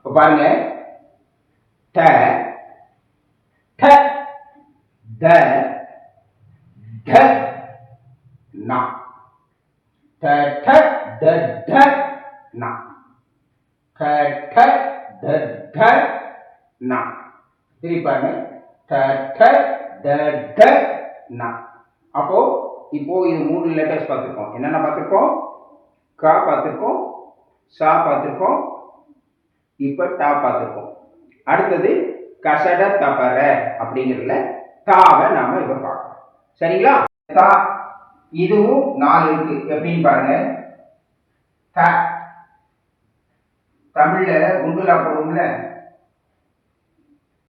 இப்போ பாருங்க, ட ட த த நா, ட ட த த நா, ட ட த த நா. திருப்பி பாருங்க, ட ட த த நா. அப்போ இப்போ இது 3 லெட்டர்ஸ் பார்த்துருக்கோம். என்னென்ன பார்த்துருக்கோம்? க பார்த்துருக்கோம், சா பார்த்துருக்கோம், இப்போ டா பார்த்துருக்கோம். அடுத்தது கசட தபர அப்படிங்கிறதுல தாவை நாம இப்போ பார்க்கணும். சரிங்களா? தா இதுவும் 4 இருக்கு. எப்படின்னு பாருங்க, த தமிழ்ல குண்டுலா போடுவோம்ல,